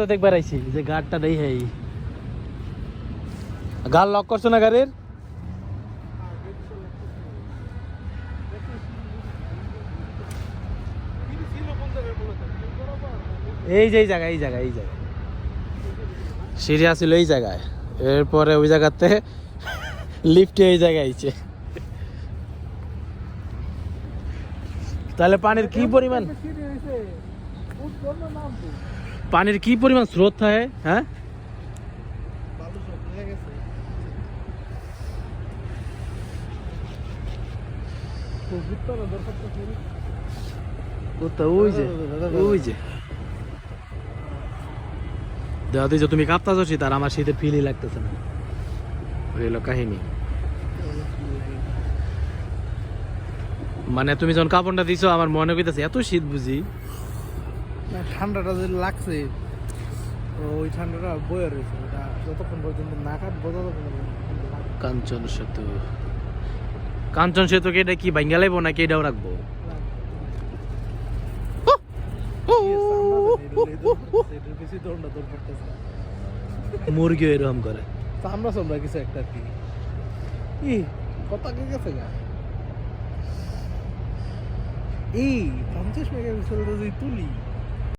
গাড়িটারও দেখবার আইছি যে গাড়টা দেই হ্যাঁ গাড় লক করছো না গাড়ির এই যে এই জায়গায় সিঁড়ি আছিল এই জায়গায় এরপরে ওই জায়গাতে লিফটে এই জায়গায় আইছে তাহলে পানির কি পরিমাণ স্রোত থাকে হ্যাঁ ওই যে দাদি যে তুমি কাঁপতাছো শীত আর আমার শীতের ফিলই লাগতেছে না ওই হলো কাহিনী মানে তুমি যখন কাপড়টা দিছো আমার মনে কইতাছে এত শীত বুঝি ঠান্ডাটা যে লাগছে ওই ঠান্ডাটা বয়ে রয়েছে ওটা যতক্ষণ পর্যন্ত না কাটবো ততক্ষণ কাঞ্চন সেতুকে এটা কি ভাঙ্গা লাইবো নাকি এটাও রাখবো মুরগি এরকম করে চামড়া কিছু একটা কি কথা কে গেছে গা 50 মেগাপিক্সেল তুলি